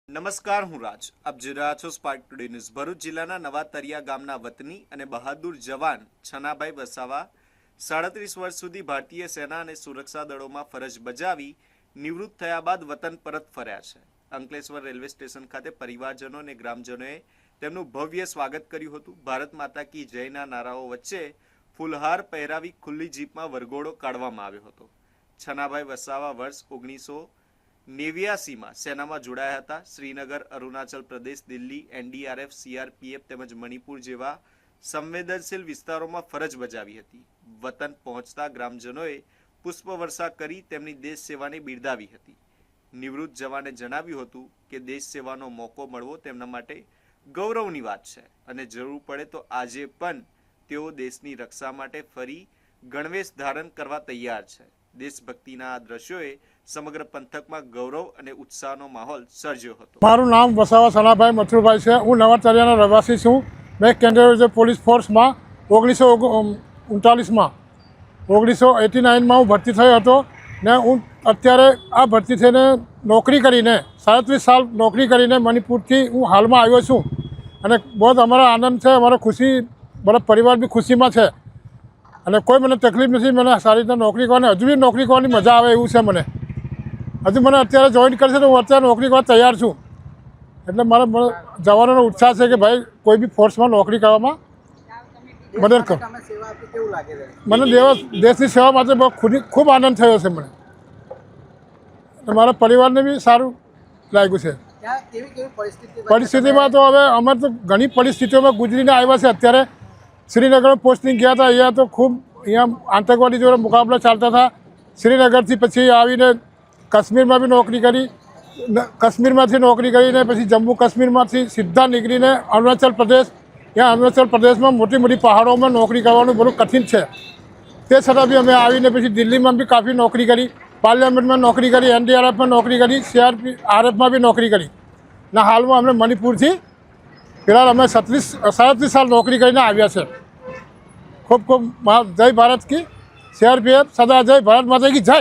નમસ્કાર, હું રાજ. આપ જોઈ રહ્યા છો સ્પાર્ક ટુડે ન્યૂઝ. ભરૂચ જિલ્લાના નવા તરિયા ગામના વતની અને બહાદુર જવાન છનાભાઈ વસાવા 37 વર્ષ સુધી ભારતીય સેના અને સુરક્ષા દળોમાં ફરજ બજાવી નિવૃત્ત થયા બાદ વતન પરત ફર્યા છે. અંકલેશ્વર રેલવે સ્ટેશન ખાતે પરિવારજનો અને ગ્રામજનોએ તેમનું ભવ્ય સ્વાગત કર્યું હતું. ભારત માતા કી જયના નારાઓ વચ્ચે ફૂલહાર પહેરાવી ખુલ્લી જીપમાં વરઘોડો કાઢવામાં આવ્યો હતો. છનાભાઈ વસાવા વર્ષ 1989માં સેનામાં જોડાયા હતા. શ્રીનગર, અરુણાચલ પ્રદેશ, દિલ્હી, એનડીઆરએફ, સીઆરપીએફ તેમજ મણિપુર જેવા સંવેદનશીલ વિસ્તારોમાં ફરજ બજાવી હતી. વતન પહોંચતા ગ્રામજનોએ પુષ્પવર્ષા કરી તેમની દેશ સેવાને બિરદાવી હતી. નિવૃત્ત જવાને જણાવ્યું હતું કે દેશ સેવાનો મોકો મળવો તેમના માટે ગૌરવની વાત છે અને જરૂર પડે તો આજે પણ તેઓ દેશની રક્ષા માટે ફરી ગણવેશ ધારણ કરવા તૈયાર છે. દેશભક્તિના આ દ્રશ્યોએ સમગ્ર પંથકમાં ગૌરવ અને ઉત્સાહનો માહોલ સર્જ્યો હતો. મારું નામ વસાવા સનાભાઈ મથુરભાઈ છે. હું નવા તરિયાનો રહેવાસી છું. મેં કેન્દ્રીય રિઝર્વ પોલીસ ફોર્સમાં 1939માં 1989માં હું ભરતી થયો હતો ને હું અત્યારે આ ભરતી થઈને નોકરી કરીને 37 સાલ નોકરી કરીને મણિપુરથી હું હાલમાં આવ્યો છું અને બહુ અમારો આનંદ છે. અમારો ખુશી, મારો પરિવાર બી ખુશીમાં છે અને કોઈ મને તકલીફ નથી. મને સારી રીતે નોકરી કરવાની, હજુ બી નોકરી કરવાની મજા આવે એવું છે. હજુ મને અત્યારે જોઈન કરશે તો હું અત્યારે નોકરી કરવા તૈયાર છું. એટલે મારા જવાનોનો ઉત્સાહ છે કે ભાઈ કોઈ બી ફોર્સમાં નોકરી કરવામાં મદદ કરો. મને દેશની સેવા માટે બહુ ખૂબ આનંદ થયો છે. મને મારા પરિવારને બી સારું લાગ્યું છે. પરિસ્થિતિમાં તો હવે અમે તો ઘણી પરિસ્થિતિઓમાં ગુજરીને આવ્યા છે. અત્યારે શ્રીનગરમાં પોસ્ટિંગ ગયા હતા. અહીંયા તો ખૂબ આતંકવાદી જોડે મુકાબલા ચાલતા હતા. શ્રીનગરથી પછી આવીને કાશ્મીરમાં બી નોકરી કરી. કાશ્મીરમાંથી નોકરી કરીને પછી જમ્મુ કાશ્મીરમાંથી સીધા નીકળીને અરુણાચલ પ્રદેશ, ત્યાં અરુણાચલ પ્રદેશમાં મોટી મોટી પહાડોમાં નોકરી કરવાનું બહુ કઠિન છે. તે છતાં બી અમે આવીને પછી દિલ્હીમાં બી કાફી નોકરી કરી, પાર્લામેન્ટમાં નોકરી કરી, એનડીઆરએફમાં નોકરી કરી, સીઆરપીએફમાં બી નોકરી કરી ને હાલમાં અમે મણિપુરથી ફિલહાલ અમે 37 સાલ નોકરી કરીને આવ્યા છે. ખૂબ ખૂબ જય ભારત કી, સીઆરપીએફ સદા જય, ભારત માતા કી જય.